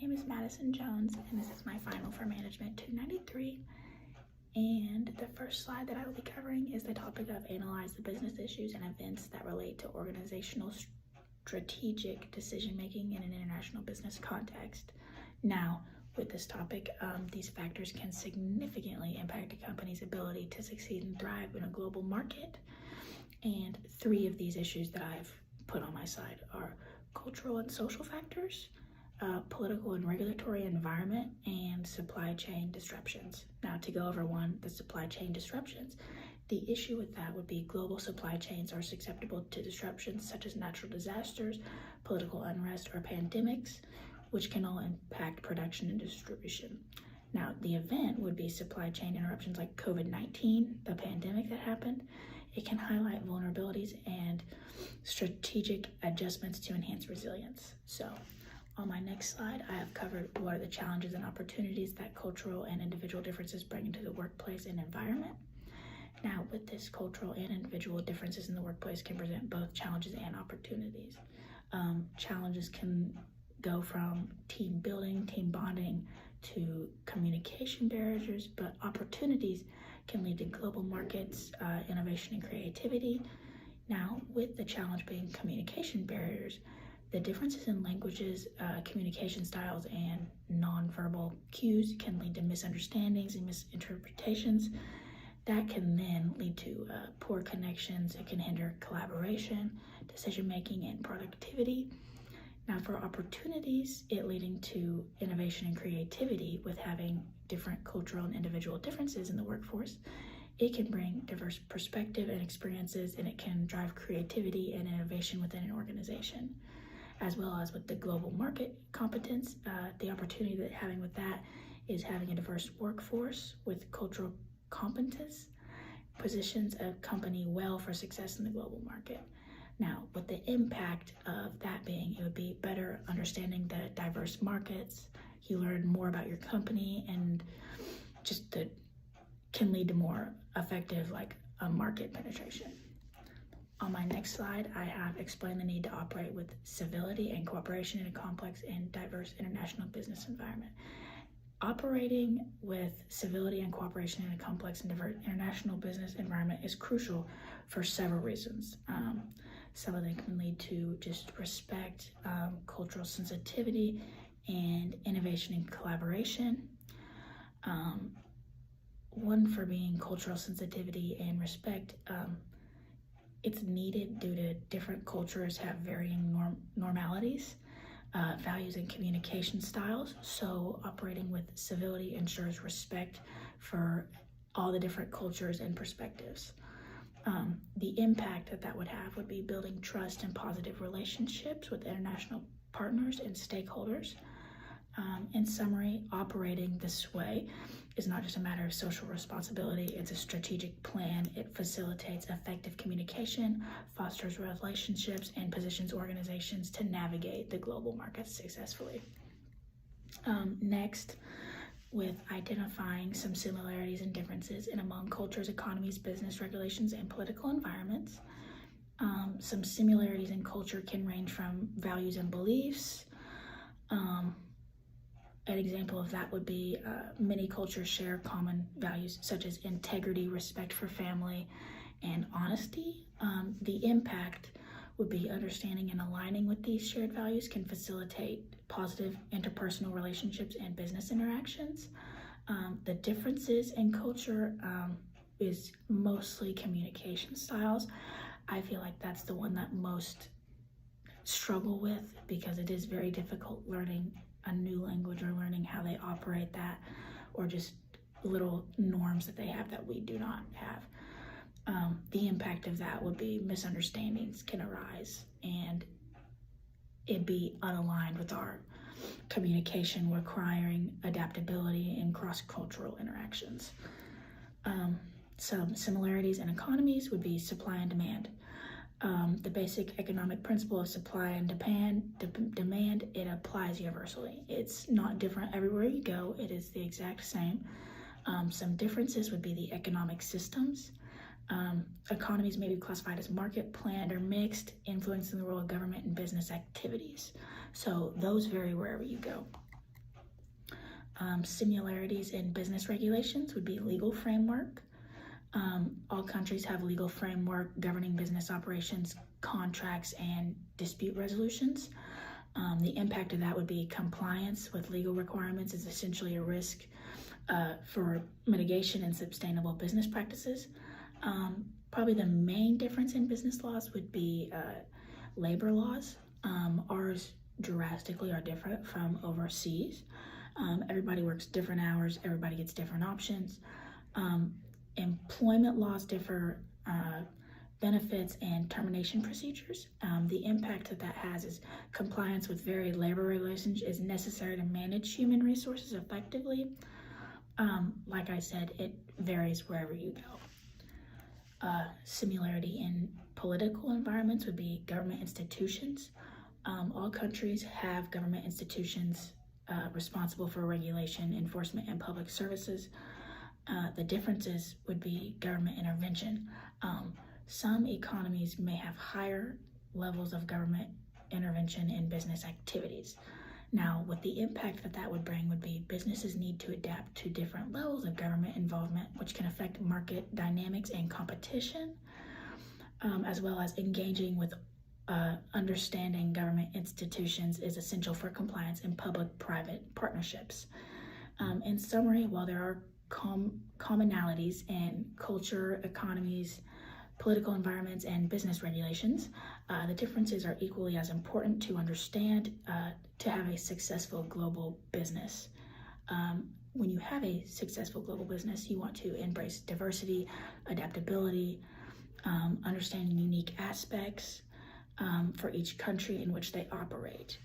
name is Madison Jones, and this is my final for Management 293. And the first slide that I will be covering is the topic of analyze the business issues and events that relate to organizational strategic decision-making in an international business context. Now, with this topic, these factors can significantly impact a company's ability to succeed and thrive in a global market. And three of these issues that I've put on my side are cultural and social factors, political and regulatory environment, and supply chain disruptions. Now, to go over one, the supply chain disruptions, the issue with that would be global supply chains are susceptible to disruptions such as natural disasters, political unrest, or pandemics, which can all impact production and distribution. Now, the event would be supply chain interruptions like COVID-19, the pandemic that happened. It can highlight vulnerabilities and strategic adjustments to enhance resilience. So, on my next slide, I have covered what are the challenges and opportunities that cultural and individual differences bring into the workplace and environment. Now, with this, cultural and individual differences in the workplace can present both challenges and opportunities. Challenges can go from team building, team bonding, to communication barriers, but opportunities can lead to global markets, innovation, and creativity. Now, with the challenge being communication barriers, the differences in languages, communication styles, and nonverbal cues can lead to misunderstandings and misinterpretations. That can then lead to poor connections. It can hinder collaboration, decision-making, and productivity. Now, for opportunities, it leading to innovation and creativity with having different cultural and individual differences in the workforce. It can bring diverse perspective and experiences, and it can drive creativity and innovation within an organization. As well as with the global market competence, the opportunity that having with that is having a diverse workforce with cultural competence positions a company well for success in the global market. Now, with the impact of that being, it would be better understanding the diverse markets. You learn more about your company, and just can lead to more effective market penetration. On my next slide, I have explained the need to operate with civility and cooperation in a complex and diverse international business environment. Operating with civility and cooperation in a complex and diverse international business environment is crucial for several reasons. Some of them can lead to just respect, cultural sensitivity, and innovation and collaboration. One for being cultural sensitivity and respect, it's needed due to different cultures have varying normalities, values, and communication styles. So operating with civility ensures respect for all the different cultures and perspectives. The impact that would have would be building trust and positive relationships with international partners and stakeholders. In summary, operating this way is not just a matter of social responsibility, it's a strategic plan. It facilitates effective communication, fosters relationships, and positions organizations to navigate the global markets successfully. Next, with identifying some similarities and differences in among cultures, economies, business regulations, and political environments. Some similarities in culture can range from values and beliefs. An example of that would be many cultures share common values such as integrity, respect for family, and honesty. The impact would be understanding and aligning with these shared values can facilitate positive interpersonal relationships and business interactions. The differences in culture is mostly communication styles. I feel like that's the one that most struggle with because it is very difficult learning a new language or learning how they operate that, or just little norms that they have that we do not have. The impact of that would be misunderstandings can arise and it be unaligned with our communication requiring adaptability in cross-cultural interactions. Some similarities in economies would be supply and demand. The basic economic principle of supply and demand, it applies universally. It's not different everywhere you go. It is the exact same. Some differences would be the economic systems. Economies may be classified as market, planned, or mixed, influencing the role of government and business activities. So those vary wherever you go. Similarities in business regulations would be legal framework. All countries have legal framework governing business operations, contracts, and dispute resolutions. The impact of that would be compliance with legal requirements is essentially a risk for mitigation and sustainable business practices. Probably the main difference in business laws would be labor laws. Ours drastically are different from overseas. Everybody works different hours, everybody gets different options. Employment laws differ, benefits and termination procedures. The impact that has is compliance with varied labor relations is necessary to manage human resources effectively. Like I said, it varies wherever you go. Similarity in political environments would be government institutions. All countries have government institutions responsible for regulation, enforcement, and public services. The differences would be government intervention. Some economies may have higher levels of government intervention in business activities. Now, what the impact that would bring would be businesses need to adapt to different levels of government involvement, which can affect market dynamics and competition, as well as engaging with understanding government institutions is essential for compliance in public-private partnerships. In summary, while there are commonalities in culture, economies, political environments, and business regulations, the differences are equally as important to understand to have a successful global business. When you have a successful global business, you want to embrace diversity, adaptability, understanding unique aspects for each country in which they operate.